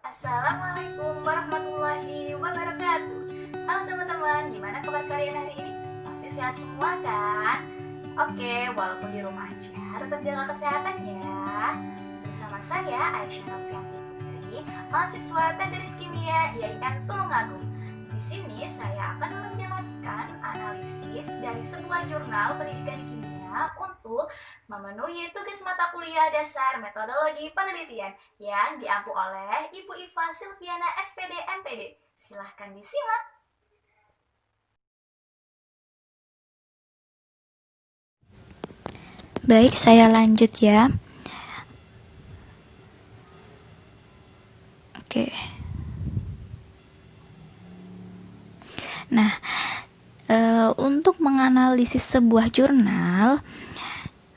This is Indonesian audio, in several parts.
Assalamualaikum warahmatullahi wabarakatuh. Halo teman-teman, gimana kabar kalian hari ini? Pasti sehat semua kan? Oke, walaupun di rumah aja, tetap jaga kesehatan ya. Bersama saya Aisyah Novianti Putri, mahasiswa Tadris Kimia IAIN Tulungagung. Di sini saya akan menjelaskan analisis dari sebuah jurnal pendidikan kimia untuk memenuhi tugas mata kuliah dasar metodologi penelitian yang diampu oleh Ibu Iva Silviana SPD MPD. Silahkan disimak. Baik, saya lanjut ya. Oke. Nah, untuk menganalisis sebuah jurnal,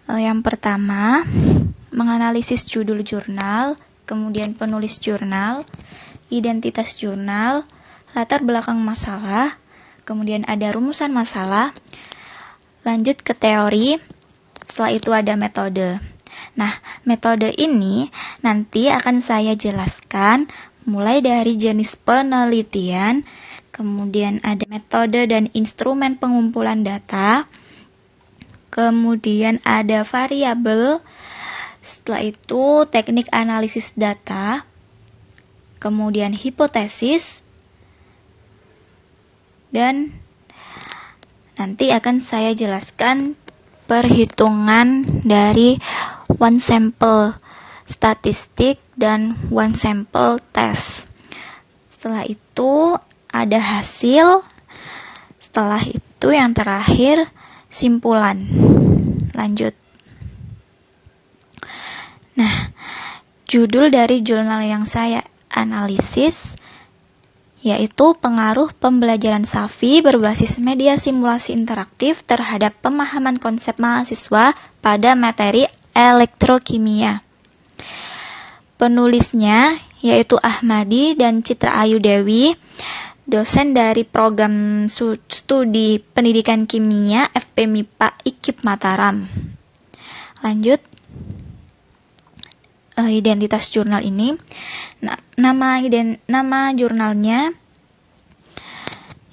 yang pertama, menganalisis judul jurnal, kemudian penulis jurnal, identitas jurnal, latar belakang masalah, kemudian ada rumusan masalah, lanjut ke teori, setelah itu ada metode. Nah, metode ini nanti akan saya jelaskan mulai dari jenis penelitian, kemudian ada metode dan instrumen pengumpulan data, kemudian ada variabel, setelah itu teknik analisis data, kemudian hipotesis, dan nanti akan saya jelaskan perhitungan dari one sample statistik dan one sample test. Setelah itu ada hasil, setelah itu yang terakhir simpulan. Lanjut. Nah, judul dari jurnal yang saya analisis yaitu pengaruh pembelajaran SAFI berbasis media simulasi interaktif terhadap pemahaman konsep mahasiswa pada materi elektrokimia. Penulisnya yaitu Ahmadi dan Citra Ayu Dewi, dosen dari program studi pendidikan kimia FP MIPA IKIP Mataram. Lanjut. Identitas jurnal ini. Nah, nama jurnalnya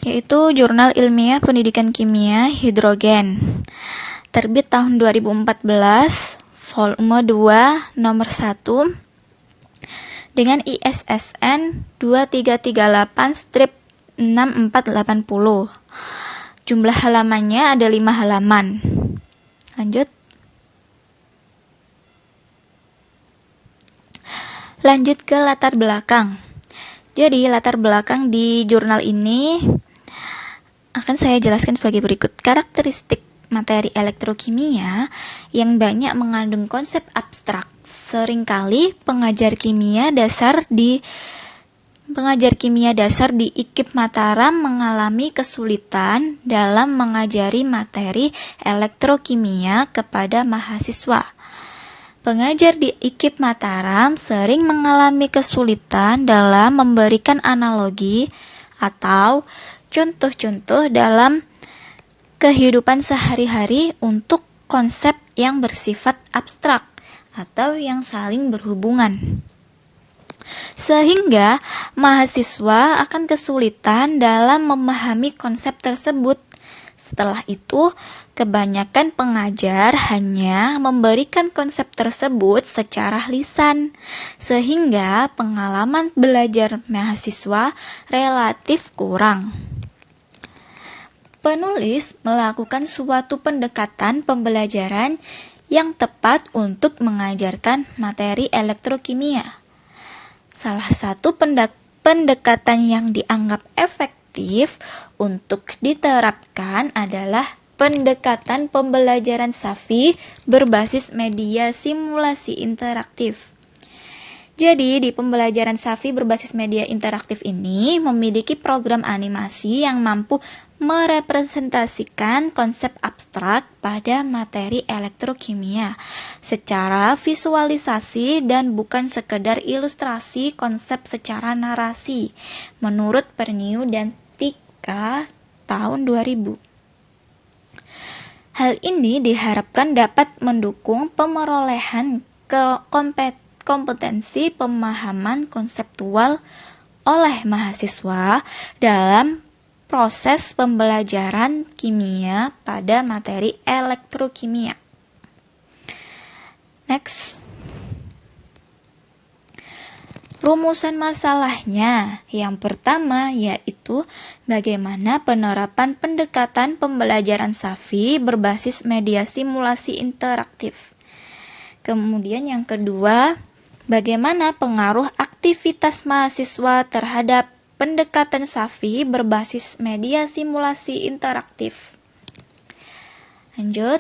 yaitu Jurnal Ilmiah Pendidikan Kimia Hidrogen. Terbit tahun 2014, volume 2, nomor 1 dengan ISSN 2338-6480. Jumlah halamannya ada 5 halaman. Lanjut. Lanjut ke latar belakang. Jadi, latar belakang di jurnal ini akan saya jelaskan sebagai berikut. Karakteristik materi elektrokimia yang banyak mengandung konsep abstrak. Seringkali pengajar kimia dasar di IKIP Mataram mengalami kesulitan dalam mengajari materi elektrokimia kepada mahasiswa. Pengajar di IKIP Mataram sering mengalami kesulitan dalam memberikan analogi atau contoh-contoh dalam kehidupan sehari-hari untuk konsep yang bersifat abstrak atau yang saling berhubungan. Sehingga mahasiswa akan kesulitan dalam memahami konsep tersebut. Setelah itu, kebanyakan pengajar hanya memberikan konsep tersebut secara lisan, sehingga pengalaman belajar mahasiswa relatif kurang. Penulis melakukan suatu pendekatan pembelajaran yang tepat untuk mengajarkan materi elektrokimia. Salah satu pendekatan yang dianggap efektif untuk diterapkan adalah pendekatan pembelajaran SAFI berbasis media simulasi interaktif. Jadi, di pembelajaran SAFI berbasis media interaktif ini memiliki program animasi yang mampu merepresentasikan konsep abstrak pada materi elektrokimia secara visualisasi dan bukan sekedar ilustrasi konsep secara narasi, menurut Perniu dan Tika tahun 2000. Hal ini diharapkan dapat mendukung pemerolehan kompetensi pemahaman konseptual oleh mahasiswa dalam proses pembelajaran kimia pada materi elektrokimia. Next. Rumusan masalahnya yang pertama yaitu bagaimana penerapan pendekatan pembelajaran SAFI berbasis media simulasi interaktif. Kemudian yang kedua, bagaimana pengaruh aktivitas mahasiswa terhadap pendekatan SAFI berbasis media simulasi interaktif. Lanjut.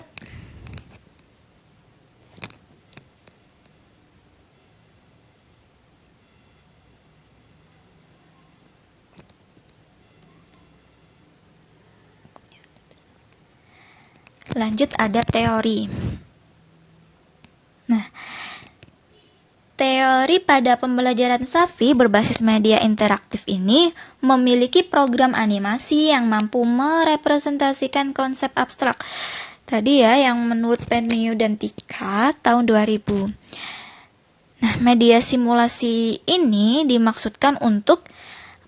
Lanjut ada teori. Nah, teori pada pembelajaran SAFI berbasis media interaktif ini memiliki program animasi yang mampu merepresentasikan konsep abstrak. Tadi ya, yang menurut Penniu dan Tika tahun 2000. Nah, media simulasi ini dimaksudkan untuk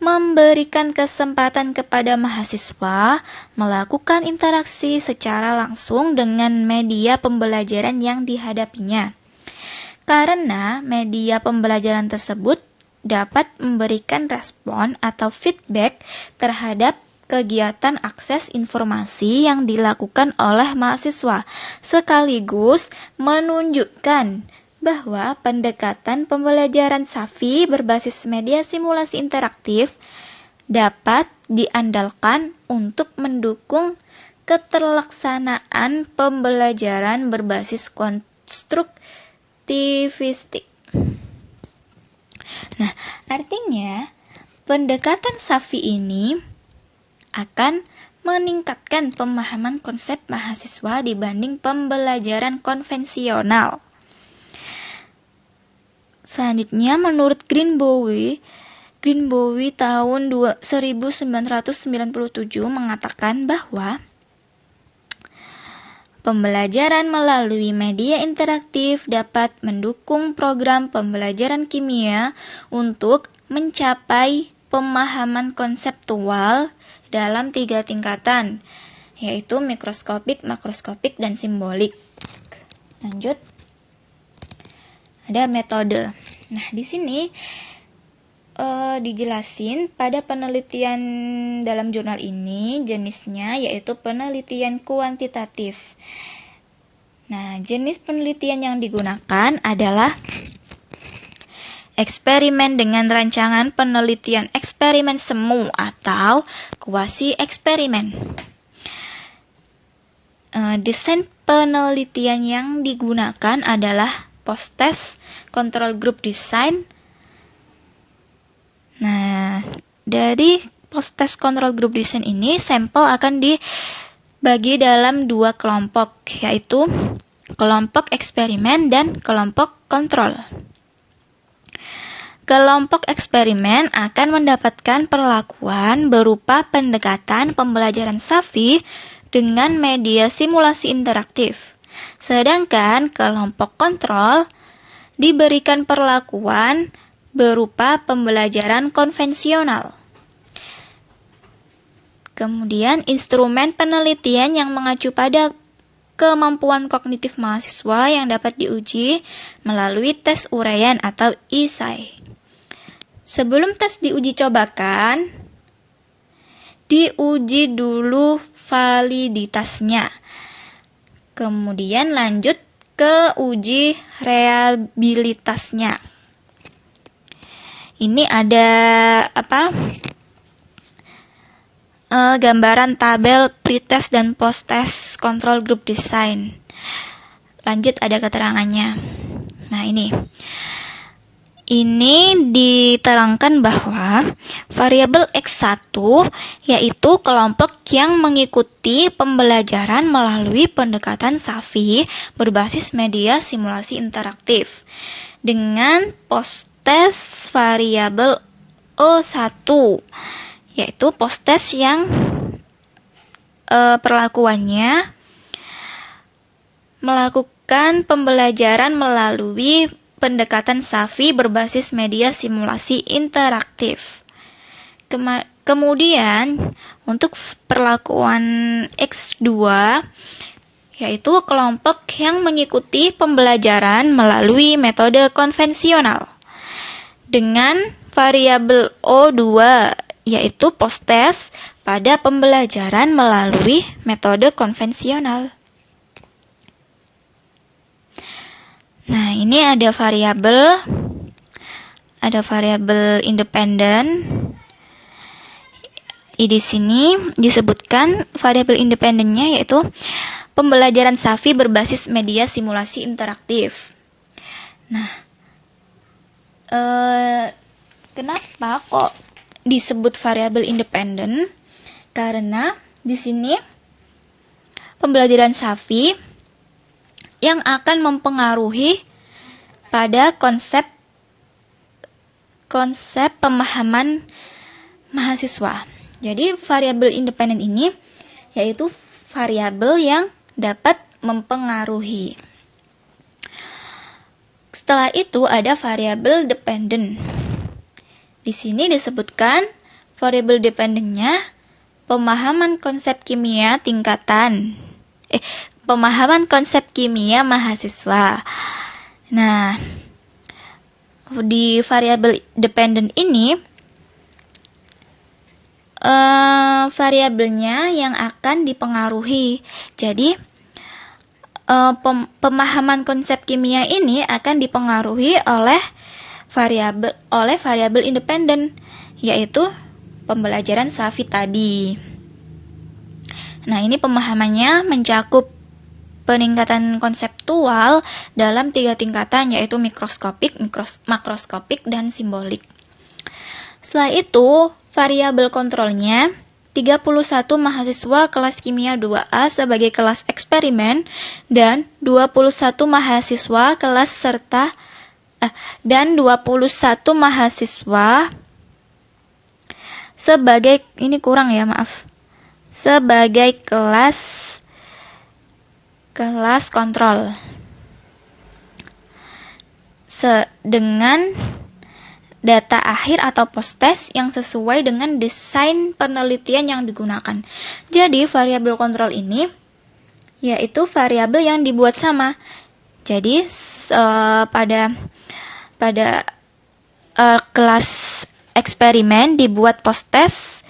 memberikan kesempatan kepada mahasiswa melakukan interaksi secara langsung dengan media pembelajaran yang dihadapinya. Karena media pembelajaran tersebut dapat memberikan respon atau feedback terhadap kegiatan akses informasi yang dilakukan oleh mahasiswa, sekaligus menunjukkan bahwa pendekatan pembelajaran SAFI berbasis media simulasi interaktif dapat diandalkan untuk mendukung keterlaksanaan pembelajaran berbasis konstruktivistik. Nah, artinya pendekatan SAFI ini akan meningkatkan pemahaman konsep mahasiswa dibanding pembelajaran konvensional. Selanjutnya, menurut Greenbowie tahun 1997 mengatakan bahwa pembelajaran melalui media interaktif dapat mendukung program pembelajaran kimia untuk mencapai pemahaman konseptual dalam 3 tingkatan, yaitu mikroskopik, makroskopik, dan simbolik. Lanjut. Ada metode. Nah, di sini dijelasin pada penelitian dalam jurnal ini jenisnya yaitu penelitian kuantitatif. Nah, jenis penelitian yang digunakan adalah eksperimen dengan rancangan penelitian eksperimen semu atau kuasi eksperimen. Desain penelitian yang digunakan adalah post-test control group design. Nah, dari post-test control group design ini, sampel akan dibagi dalam 2 kelompok, yaitu kelompok eksperimen dan kelompok kontrol. Kelompok eksperimen akan mendapatkan perlakuan berupa pendekatan pembelajaran SAFI dengan media simulasi interaktif. Sedangkan kelompok kontrol diberikan perlakuan berupa pembelajaran konvensional. Kemudian, instrumen penelitian yang mengacu pada kemampuan kognitif mahasiswa yang dapat diuji melalui tes uraian atau ISAI. Sebelum tes diuji cobakan, diuji dulu validitasnya. Kemudian lanjut ke uji realitasnya. Ini ada gambaran tabel pretest dan posttest control group design. Lanjut ada keterangannya. Nah, ini diterangkan bahwa variabel X1 yaitu kelompok yang mengikuti pembelajaran melalui pendekatan SAFI berbasis media simulasi interaktif dengan post-test variabel O1 yaitu post-test yang perlakuannya melakukan pembelajaran melalui pendekatan SAFI berbasis media simulasi interaktif. Kemudian, untuk perlakuan X2, yaitu kelompok yang mengikuti pembelajaran melalui metode konvensional dengan variabel O2, yaitu post-test pada pembelajaran melalui metode konvensional. Nah, ini ada variabel independen. Di sini disebutkan variabel independennya yaitu pembelajaran SAFI berbasis media simulasi interaktif. Nah, kenapa kok disebut variabel independen? Karena di sini pembelajaran SAFI yang akan mempengaruhi pada konsep pemahaman mahasiswa. Jadi variabel independen ini yaitu variabel yang dapat mempengaruhi. Setelah itu ada variabel dependen. Di sini disebutkan variabel dependennya pemahaman konsep kimia mahasiswa. Nah, di variabel dependen ini variabelnya yang akan dipengaruhi. Jadi pemahaman konsep kimia ini akan dipengaruhi oleh variabel independen, yaitu pembelajaran SAFI tadi. Nah, ini pemahamannya mencakup peningkatan konseptual dalam 3 tingkatan, yaitu mikroskopik, makroskopik, dan simbolik. Setelah itu, variabel kontrolnya 31 mahasiswa kelas kimia 2A sebagai kelas eksperimen dan 21 mahasiswa kelas sebagai sebagai kelas kontrol dengan data akhir atau post-test yang sesuai dengan desain penelitian yang digunakan. Jadi, variabel kontrol ini yaitu variabel yang dibuat sama. Jadi, pada kelas eksperimen dibuat post-test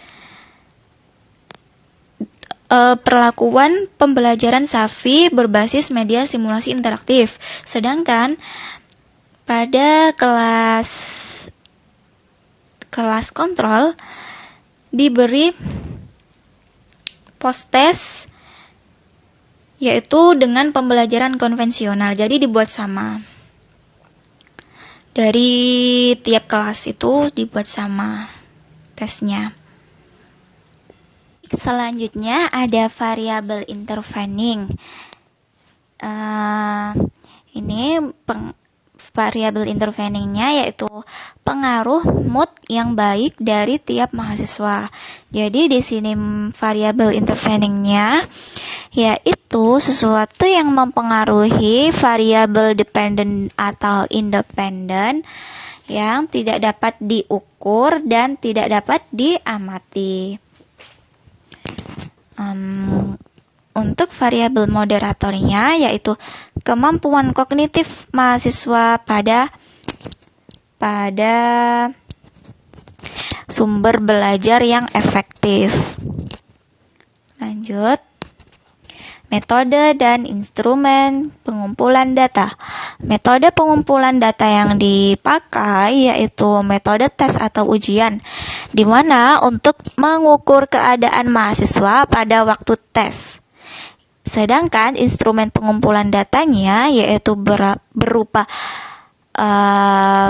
perlakuan pembelajaran SAFI berbasis media simulasi interaktif. Sedangkan pada kelas kontrol diberi post-test yaitu dengan pembelajaran konvensional. Jadi dibuat sama. Dari tiap kelas itu dibuat sama tesnya. Selanjutnya ada variabel intervening. Ini variabel interveningnya yaitu pengaruh mood yang baik dari tiap mahasiswa. Jadi di sini variabel interveningnya yaitu sesuatu yang mempengaruhi variabel dependent atau independen yang tidak dapat diukur dan tidak dapat diamati. Untuk variabel moderatornya yaitu kemampuan kognitif mahasiswa pada sumber belajar yang efektif. Lanjut. Metode dan instrumen pengumpulan data. Metode pengumpulan data yang dipakai yaitu metode tes atau ujian, di mana untuk mengukur keadaan mahasiswa pada waktu tes. Sedangkan instrumen pengumpulan datanya yaitu berupa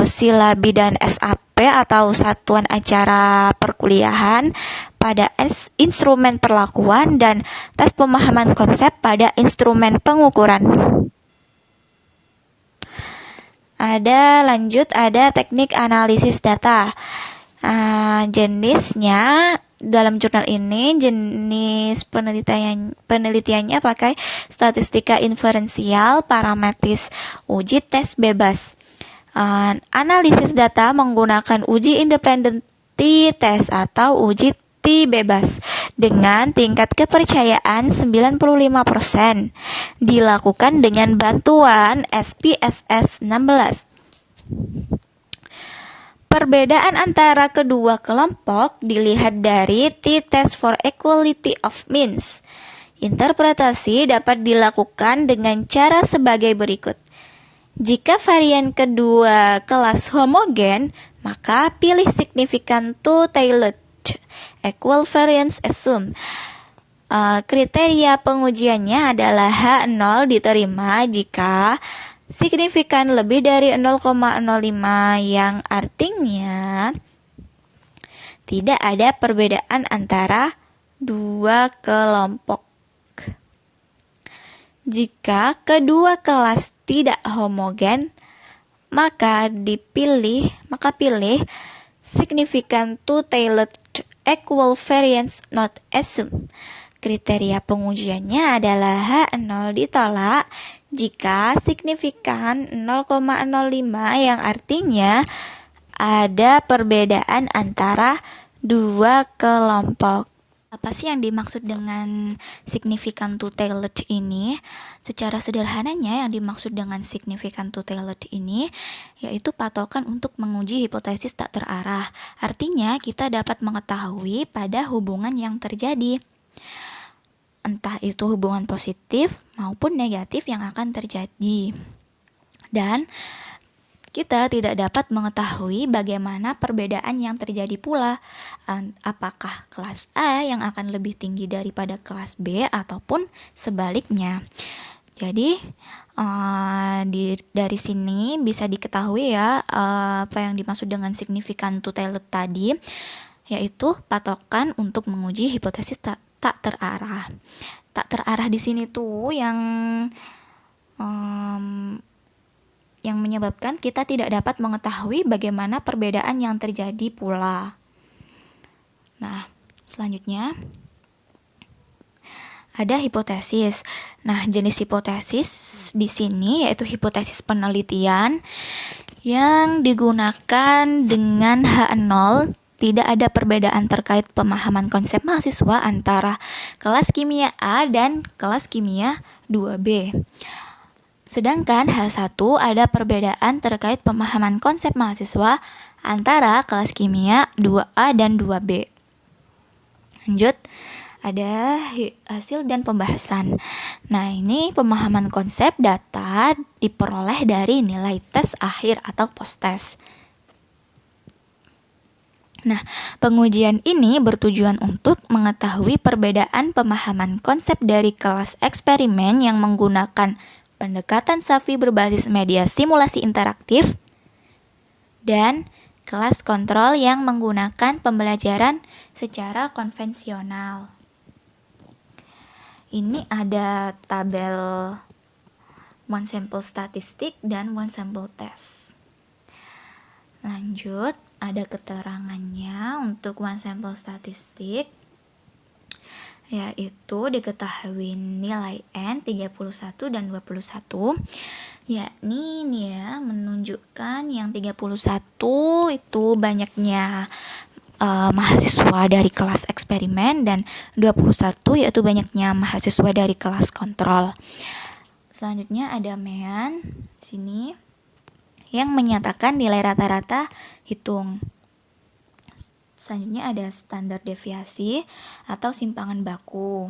silabi dan SAP atau satuan acara perkuliahan pada instrumen perlakuan dan tes pemahaman konsep pada instrumen pengukuran. Ada teknik analisis data. Jenisnya dalam jurnal ini jenis penelitiannya pakai statistika inferensial, parametris, uji tes bebas. Analisis data menggunakan uji independen t-test atau uji t-bebas dengan tingkat kepercayaan 95%. Dilakukan dengan bantuan SPSS 16. Perbedaan antara kedua kelompok dilihat dari t-test for equality of means. Interpretasi dapat dilakukan dengan cara sebagai berikut. Jika varian kedua kelas homogen, maka pilih signifikan two-tailed equal variance assume. Kriteria pengujiannya adalah H0 diterima jika signifikan lebih dari 0,05 yang artinya tidak ada perbedaan antara dua kelompok. Jika kedua kelas tidak homogen, maka pilih signifikan two-tailed equal variance not assumed. Kriteria pengujiannya adalah H0 ditolak jika signifikan 0,05 yang artinya ada perbedaan antara dua kelompok. Apa sih yang dimaksud dengan signifikan two-tailed ini? Secara sederhananya yang dimaksud dengan signifikan two-tailed ini yaitu patokan untuk menguji hipotesis tak terarah. Artinya kita dapat mengetahui pada hubungan yang terjadi. Entah itu hubungan positif maupun negatif yang akan terjadi. Dan kita tidak dapat mengetahui bagaimana perbedaan yang terjadi pula. Apakah kelas A yang akan lebih tinggi daripada kelas B ataupun sebaliknya. Jadi dari sini bisa diketahui ya apa yang dimaksud dengan signifikan two-tailed tadi, yaitu patokan untuk menguji hipotesis tak terarah. Tak terarah di sini tuh yang menyebabkan kita tidak dapat mengetahui bagaimana perbedaan yang terjadi pula. Nah, selanjutnya ada hipotesis. Nah, jenis hipotesis di sini yaitu hipotesis penelitian yang digunakan dengan H0. Tidak ada perbedaan terkait pemahaman konsep mahasiswa antara kelas kimia A dan kelas kimia 2B. Sedangkan H1 ada perbedaan terkait pemahaman konsep mahasiswa antara kelas kimia 2A dan 2B. Lanjut, ada hasil dan pembahasan. Nah, ini pemahaman konsep data diperoleh dari nilai tes akhir atau post-test. Nah, pengujian ini bertujuan untuk mengetahui perbedaan pemahaman konsep dari kelas eksperimen yang menggunakan pendekatan Safi berbasis media simulasi interaktif dan kelas kontrol yang menggunakan pembelajaran secara konvensional. Ini ada tabel one sample statistik dan one sample test. Lanjut, ada keterangannya untuk one sample statistik, yaitu diketahui nilai N 31 dan 21, yakni ini ya menunjukkan yang 31 itu banyaknya mahasiswa dari kelas eksperimen dan 21 yaitu banyaknya mahasiswa dari kelas kontrol. Selanjutnya ada MEAN sini yang menyatakan nilai rata-rata hitung. Selanjutnya ada standar deviasi atau simpangan baku.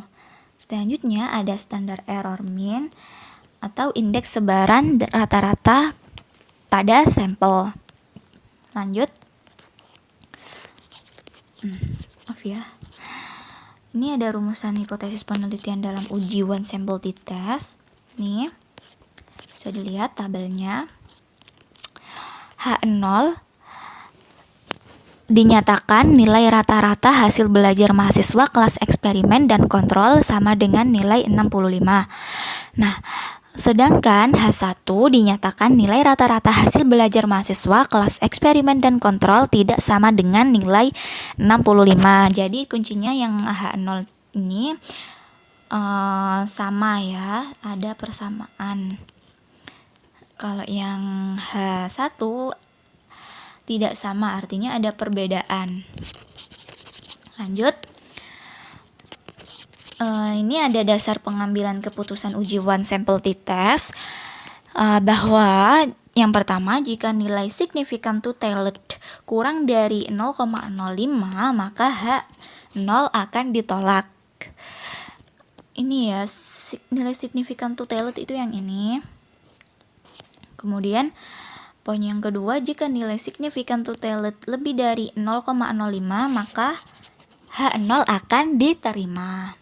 Selanjutnya ada standar error mean atau indeks sebaran rata-rata pada sampel. Lanjut. Maaf ya. Ini ada rumusan hipotesis penelitian dalam uji one sample t-test. Nih. Bisa dilihat tabelnya. H0 dinyatakan nilai rata-rata hasil belajar mahasiswa kelas eksperimen dan kontrol sama dengan nilai 65. Nah, sedangkan H1 dinyatakan nilai rata-rata hasil belajar mahasiswa kelas eksperimen dan kontrol tidak sama dengan nilai 65. Jadi kuncinya yang H0 ini sama ya, ada persamaan. Kalau yang H1 tidak sama, artinya ada perbedaan. Lanjut. Ini ada dasar pengambilan keputusan uji one sample t-test, bahwa yang pertama, jika nilai signifikan two-tailed kurang dari 0,05, maka H0 akan ditolak. Ini ya, nilai signifikan two-tailed itu yang ini. Kemudian poin yang kedua, jika nilai signifikan two-tailed lebih dari 0,05, maka H0 akan diterima.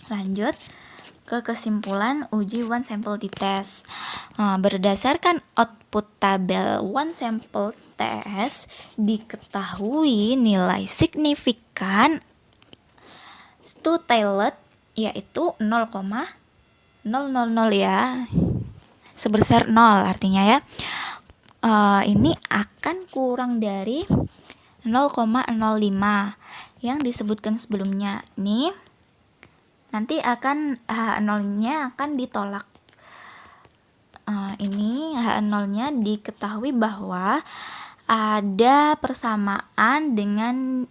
Lanjut ke kesimpulan uji one sample t-test. Berdasarkan output tabel one sample test, diketahui nilai signifikan two-tailed yaitu 0,000 ya, sebesar 0 artinya ya. Ini akan kurang dari 0,05 yang disebutkan sebelumnya. Nih nanti akan H0-nya akan ditolak. Ini H0-nya diketahui bahwa ada persamaan dengan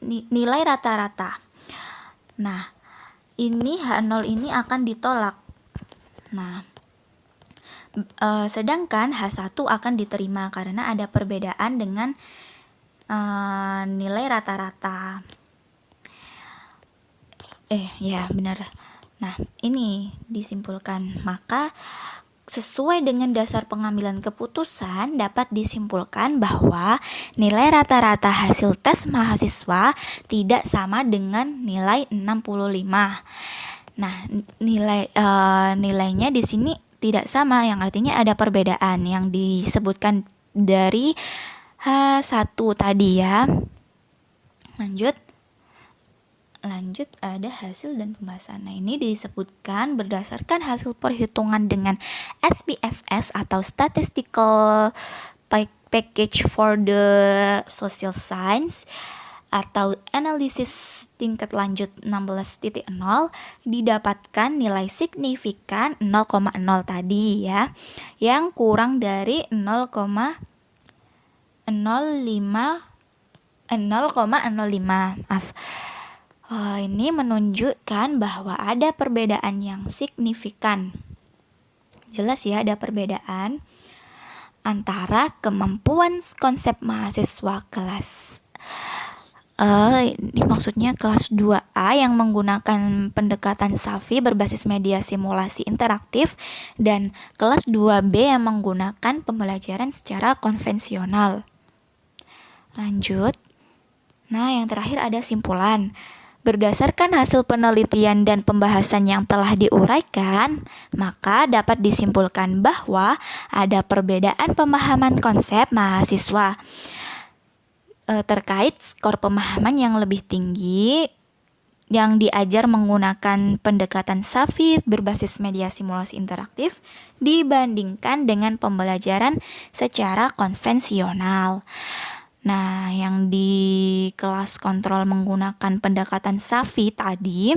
nilai rata-rata. Nah, ini H0 ini akan ditolak. Nah, sedangkan H1 akan diterima karena ada perbedaan dengan nilai rata-rata. Ya benar. Nah, ini disimpulkan. Maka sesuai dengan dasar pengambilan keputusan dapat disimpulkan bahwa nilai rata-rata hasil tes mahasiswa tidak sama dengan nilai 65. Nah, nilainya di sini tidak sama, yang artinya ada perbedaan yang disebutkan dari H1 tadi ya. Lanjut ada hasil dan pembahasan. Nah, ini disebutkan berdasarkan hasil perhitungan dengan SPSS atau Statistical Package for the Social Science atau analisis tingkat lanjut 16.0, didapatkan nilai signifikan 0,0 tadi ya, yang kurang dari 0,05. Ini menunjukkan bahwa ada perbedaan yang signifikan. Jelas ya, ada perbedaan antara kemampuan konsep mahasiswa kelas ini maksudnya kelas 2A yang menggunakan pendekatan SAFI berbasis media simulasi interaktif dan kelas 2B yang menggunakan pembelajaran secara konvensional. Lanjut. Nah, yang terakhir ada simpulan. Berdasarkan hasil penelitian dan pembahasan yang telah diuraikan, maka dapat disimpulkan bahwa ada perbedaan pemahaman konsep mahasiswa terkait skor pemahaman yang lebih tinggi yang diajar menggunakan pendekatan SAFI berbasis media simulasi interaktif dibandingkan dengan pembelajaran secara konvensional. Nah, yang di kelas kontrol menggunakan pendekatan SAFI tadi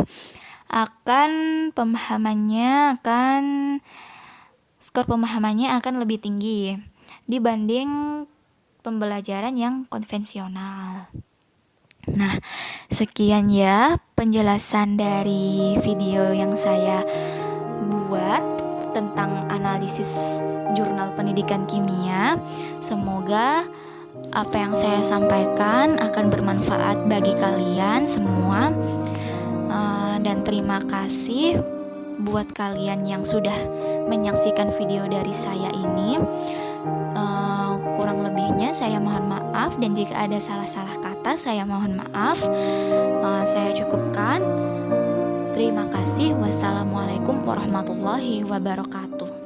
skor pemahamannya akan lebih tinggi dibanding pembelajaran yang konvensional. Nah, sekian ya penjelasan dari video yang saya buat tentang analisis jurnal pendidikan kimia. Semoga apa yang saya sampaikan akan bermanfaat bagi kalian semua, dan terima kasih buat kalian yang sudah menyaksikan video dari saya ini. Kurang lebihnya saya mohon maaf, dan jika ada salah-salah kata saya mohon maaf. Saya cukupkan. Terima kasih. Wassalamualaikum warahmatullahi wabarakatuh.